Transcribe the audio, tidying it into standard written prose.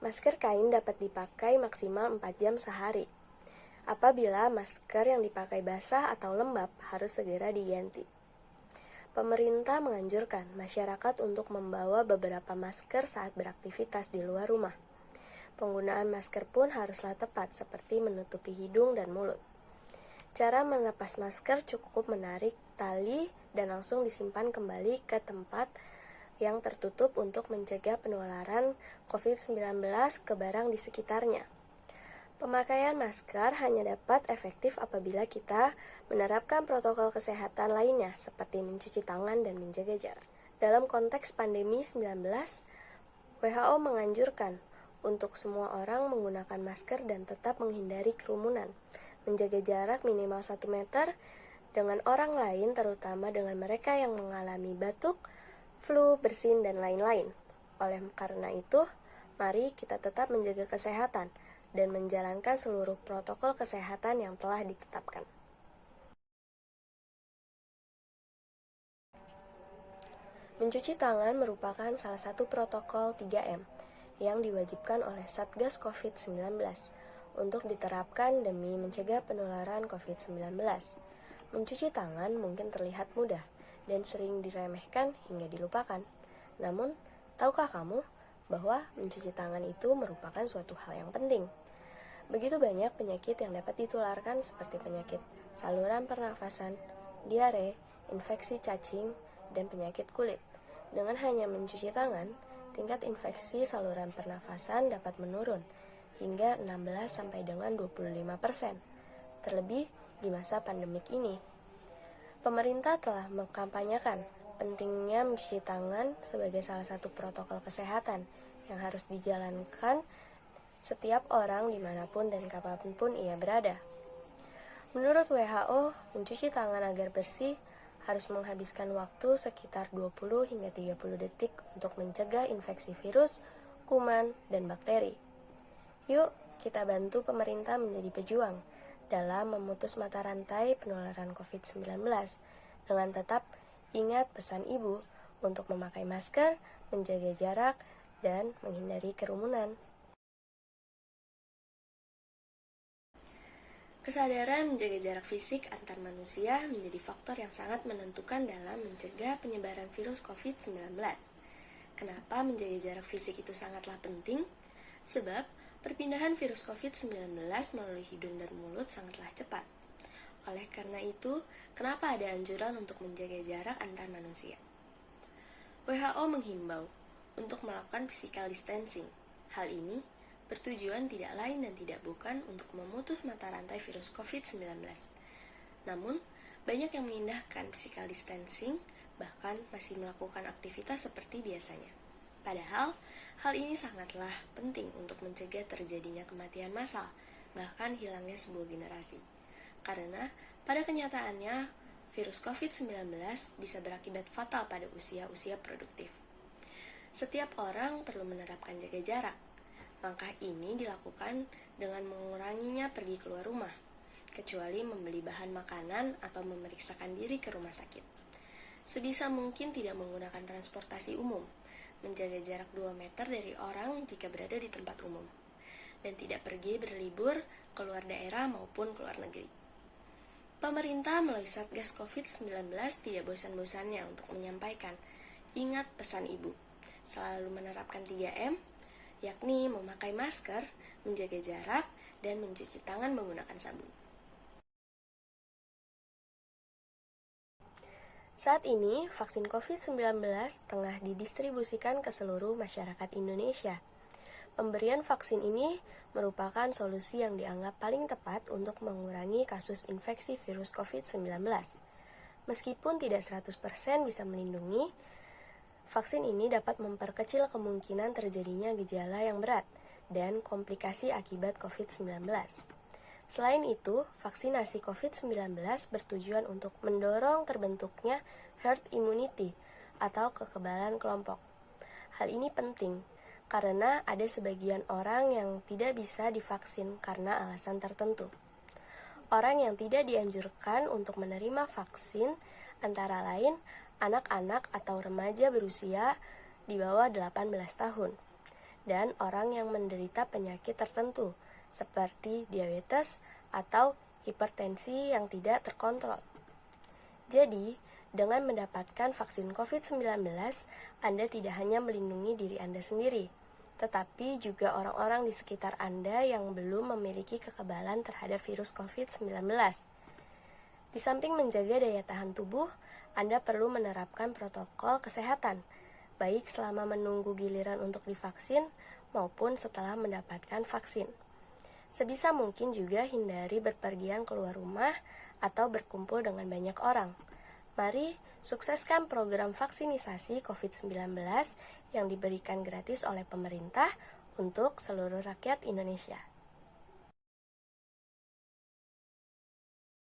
Masker kain dapat dipakai maksimal 4 jam sehari. Apabila masker yang dipakai basah atau lembab, harus segera diganti. Pemerintah menganjurkan masyarakat untuk membawa beberapa masker saat beraktivitas di luar rumah. Penggunaan masker pun haruslah tepat, seperti menutupi hidung dan mulut. Cara melepas masker cukup menarik tali dan langsung disimpan kembali ke tempat yang tertutup untuk mencegah penularan COVID-19 ke barang di sekitarnya. Pemakaian masker hanya dapat efektif apabila kita menerapkan protokol kesehatan lainnya seperti mencuci tangan dan menjaga jarak. Dalam konteks pandemi 19, WHO menganjurkan untuk semua orang menggunakan masker dan tetap menghindari kerumunan, menjaga jarak minimal 1 meter dengan orang lain, terutama dengan mereka yang mengalami batuk, flu, bersin, dan lain-lain. Oleh karena itu, mari kita tetap menjaga kesehatan dan menjalankan seluruh protokol kesehatan yang telah ditetapkan. Mencuci tangan merupakan salah satu protokol 3M yang diwajibkan oleh Satgas COVID-19 untuk diterapkan demi mencegah penularan COVID-19. Mencuci tangan mungkin terlihat mudah dan sering diremehkan hingga dilupakan. Namun, tahukah kamu bahwa mencuci tangan itu merupakan suatu hal yang penting? Begitu banyak penyakit yang dapat ditularkan seperti penyakit saluran pernafasan, diare, infeksi cacing, dan penyakit kulit. Dengan hanya mencuci tangan, tingkat infeksi saluran pernafasan dapat menurun hingga 16 sampai dengan 25%. Terlebih di masa pandemik ini. Pemerintah telah mengkampanyekan pentingnya mencuci tangan sebagai salah satu protokol kesehatan yang harus dijalankan setiap orang dimanapun dan kapanpun ia berada. Menurut WHO, mencuci tangan agar bersih harus menghabiskan waktu sekitar 20 hingga 30 detik untuk mencegah infeksi virus, kuman, dan bakteri. Yuk, kita bantu pemerintah menjadi pejuang dalam memutus mata rantai penularan COVID-19 dengan tetap ingat pesan ibu untuk memakai masker, menjaga jarak, dan menghindari kerumunan. Kesadaran menjaga jarak fisik antar manusia menjadi faktor yang sangat menentukan dalam mencegah penyebaran virus COVID-19. Kenapa menjaga jarak fisik itu sangatlah penting? Sebab perpindahan virus COVID-19 melalui hidung dan mulut sangatlah cepat. Oleh karena itu, kenapa ada anjuran untuk menjaga jarak antar manusia? WHO menghimbau untuk melakukan physical distancing. Hal ini bertujuan tidak lain dan tidak bukan untuk memutus mata rantai virus COVID-19. Namun, banyak yang mengindahkan physical distancing, bahkan masih melakukan aktivitas seperti biasanya. Padahal, hal ini sangatlah penting untuk mencegah terjadinya kematian massal, bahkan hilangnya sebuah generasi. Karena, pada kenyataannya, virus COVID-19 bisa berakibat fatal pada usia-usia produktif. Setiap orang perlu menerapkan jaga jarak. Langkah ini dilakukan dengan menguranginya pergi keluar rumah, kecuali membeli bahan makanan atau memeriksakan diri ke rumah sakit. Sebisa mungkin tidak menggunakan transportasi umum, menjaga jarak 2 meter dari orang jika berada di tempat umum, dan tidak pergi berlibur keluar daerah maupun keluar negeri. Pemerintah melalui Satgas COVID-19 tidak bosan-bosannya untuk menyampaikan, ingat pesan ibu, selalu menerapkan 3M, yakni memakai masker, menjaga jarak, dan mencuci tangan menggunakan sabun. Saat ini, vaksin COVID-19 tengah didistribusikan ke seluruh masyarakat Indonesia. Pemberian vaksin ini merupakan solusi yang dianggap paling tepat untuk mengurangi kasus infeksi virus COVID-19. Meskipun tidak 100% bisa melindungi, vaksin ini dapat memperkecil kemungkinan terjadinya gejala yang berat dan komplikasi akibat COVID-19. Selain itu, vaksinasi COVID-19 bertujuan untuk mendorong terbentuknya herd immunity atau kekebalan kelompok. Hal ini penting karena ada sebagian orang yang tidak bisa divaksin karena alasan tertentu. Orang yang tidak dianjurkan untuk menerima vaksin antara lain anak-anak atau remaja berusia di bawah 18 tahun, dan orang yang menderita penyakit tertentu, seperti diabetes atau hipertensi yang tidak terkontrol. Jadi, dengan mendapatkan vaksin COVID-19, Anda tidak hanya melindungi diri Anda sendiri, tetapi juga orang-orang di sekitar Anda yang belum memiliki kekebalan terhadap virus COVID-19. Di samping menjaga daya tahan tubuh, Anda perlu menerapkan protokol kesehatan, baik selama menunggu giliran untuk divaksin maupun setelah mendapatkan vaksin. Sebisa mungkin juga hindari berpergian keluar rumah atau berkumpul dengan banyak orang. Mari sukseskan program vaksinisasi COVID-19 yang diberikan gratis oleh pemerintah untuk seluruh rakyat Indonesia.